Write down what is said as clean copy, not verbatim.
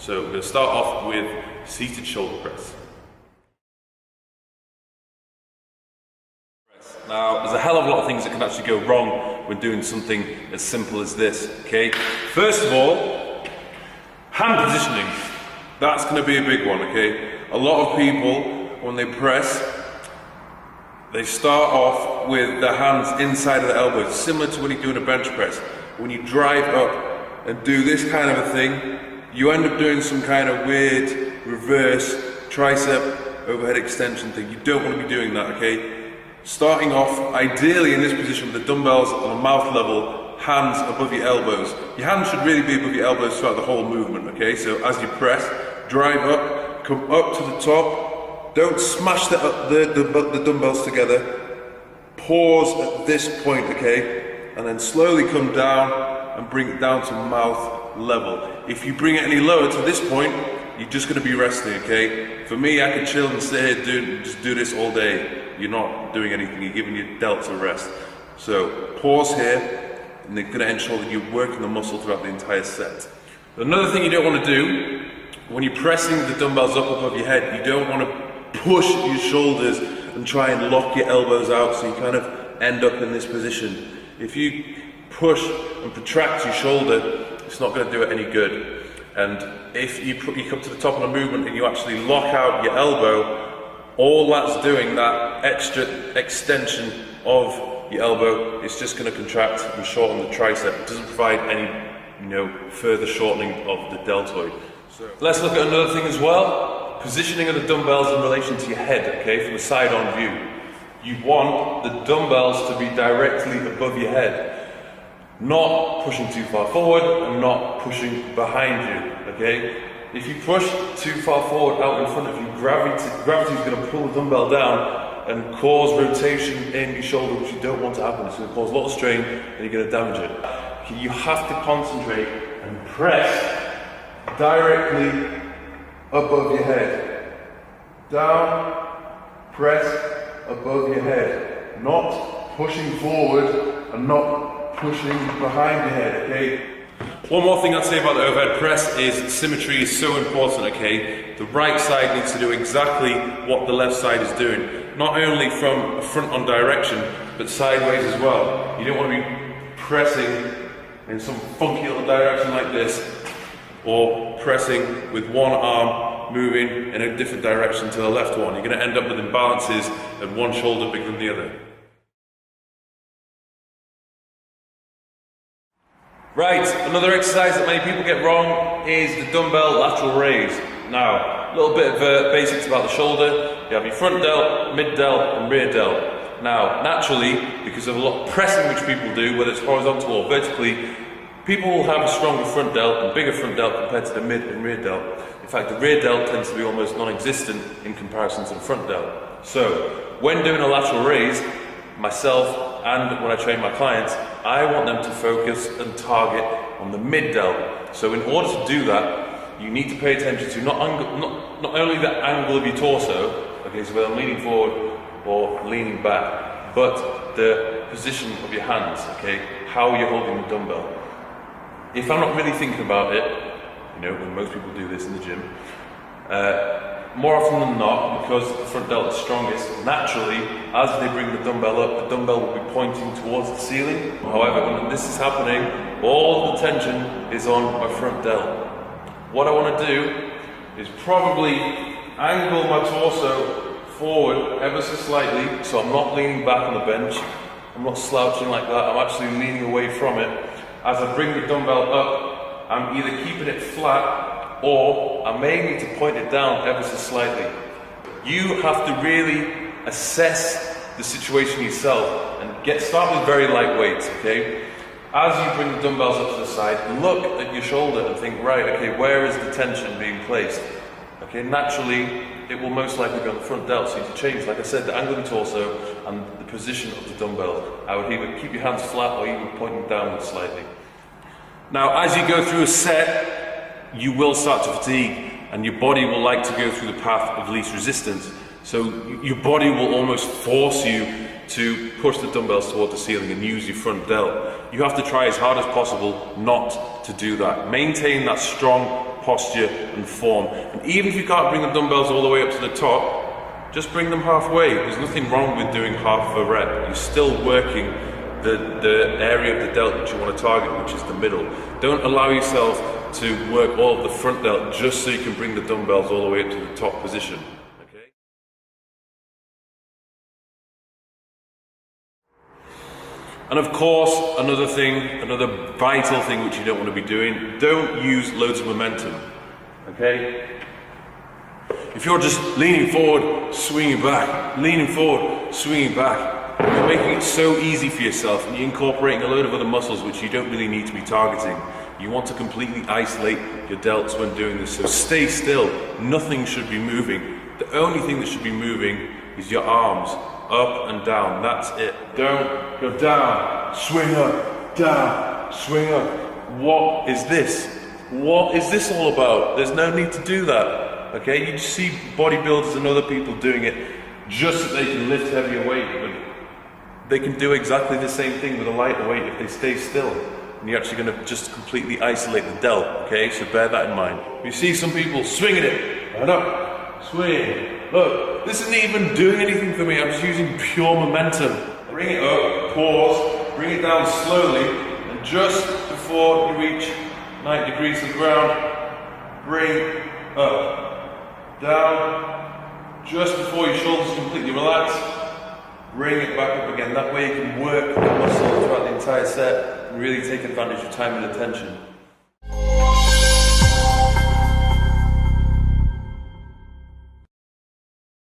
So we're going to start off with seated shoulder press. Now, there's a hell of a lot of things that can actually go wrong when doing something as simple as this, okay? First of all, hand positioning. That's going to be a big one, okay? A lot of people, when they press, they start off with their hands inside of the elbows, similar to when you're doing a bench press. When you drive up and do this kind of a thing, you end up doing some kind of weird reverse tricep overhead extension thing. You don't want to be doing that, okay? Starting off, ideally in this position with the dumbbells on a mouth level, hands above your elbows. Your hands should really be above your elbows throughout the whole movement, okay? So as you press, drive up, come up to the top, don't smash the dumbbells together, pause at this point, okay? And then slowly come down and bring it down to mouth level. If you bring it any lower to this point, you're just going to be resting, okay? For me, I could chill and sit here, just do this all day. You're not doing anything, you're giving your delts a rest. So pause here, and they're going to ensure that you're working the muscle throughout the entire set. Another thing you don't want to do, when you're pressing the dumbbells up above your head, you don't want to push your shoulders and try and lock your elbows out so you kind of end up in this position. If you push and protract your shoulder, it's not going to do it any good. And if you come to the top of the movement and you actually lock out your elbow, all that's doing, that extra extension of your elbow, it's just going to contract and shorten the tricep. It doesn't provide any, further shortening of the deltoid. So let's look at another thing as well. Positioning of the dumbbells in relation to your head, okay, from a side-on view. You want the dumbbells to be directly above your head, not pushing too far forward and not pushing behind you, okay? If you push too far forward out in front of you, gravity is going to pull the dumbbell down and cause rotation in your shoulder, which you don't want to happen. It's going to cause a lot of strain and you're going to damage it. Okay, you have to concentrate and press directly above your head. Down, press above your head. Not pushing forward and not pushing behind your head, okay? One more thing I'd say about the overhead press is symmetry is so important, okay? The right side needs to do exactly what the left side is doing. Not only from a front-on direction, but sideways as well. You don't want to be pressing in some funky little direction like this, or pressing with one arm moving in a different direction to the left one. You're going to end up with imbalances and one shoulder bigger than the other. Right, another exercise that many people get wrong is the dumbbell lateral raise. Now, a little bit of basics about the shoulder. You have your front delt, mid delt and rear delt. Now, naturally, because of a lot of pressing which people do, whether it's horizontal or vertically, people will have a stronger front delt and bigger front delt compared to the mid and rear delt. In fact, the rear delt tends to be almost non-existent in comparison to the front delt. So, when doing a lateral raise, myself and when I train my clients, I want them to focus and target on the mid delt. So in order to do that, you need to pay attention to not only the angle of your torso, okay, so whether I'm leaning forward or leaning back, but the position of your hands, okay, how you're holding the dumbbell. If I'm not really thinking about it, when most people do this in the gym, more often than not, because the front delt is strongest, naturally, as they bring the dumbbell up, the dumbbell will be pointing towards the ceiling. However, when this is happening, all the tension is on my front delt. What I want to do is probably angle my torso forward ever so slightly, so I'm not leaning back on the bench, I'm not slouching like that, I'm actually leaning away from it. As I bring the dumbbell up, I'm either keeping it flat or I may need to point it down ever so slightly. You have to really assess the situation yourself and start with very light weights, okay? As you bring the dumbbells up to the side, look at your shoulder and think, right, okay, where is the tension being placed? Okay, naturally, it will most likely be on the front delt, so you need to change, like I said, the angle of the torso and the position of the dumbbell. I would either keep your hands flat or even point them downwards slightly. Now, as you go through a set, you will start to fatigue and your body will like to go through the path of least resistance. So your body will almost force you to push the dumbbells toward the ceiling and use your front delt. You have to try as hard as possible not to do that. Maintain that strong posture and form. And even if you can't bring the dumbbells all the way up to the top, just bring them halfway. There's nothing wrong with doing half of a rep. You're still working the area of the delt that you want to target, which is the middle. Don't allow yourself to work all of the front delt just so you can bring the dumbbells all the way up to the top position. Okay? And of course, another vital thing which you don't want to be doing, don't use loads of momentum. Okay? If you're just leaning forward, swinging back, leaning forward, swinging back, you're making it so easy for yourself and you're incorporating a load of other muscles which you don't really need to be targeting. You want to completely isolate your delts when doing this, so stay still. Nothing should be moving. The only thing that should be moving is your arms, up and down, that's it. Don't go down, swing up, down, swing up. What is this? What is this all about? There's no need to do that, okay? You just see bodybuilders and other people doing it just so they can lift heavier weight, but they can do exactly the same thing with a lighter weight if they stay still. And you're actually going to just completely isolate the delt, okay? So bear that in mind. You see some people swinging it, and up, swing. Look, this isn't even doing anything for me. I'm just using pure momentum. Bring it up, pause, bring it down slowly, and just before you reach 90 degrees to the ground, bring up, down, just before your shoulders completely relax, bring it back up again. That way you can work the muscle throughout the entire set and really take advantage of time and attention.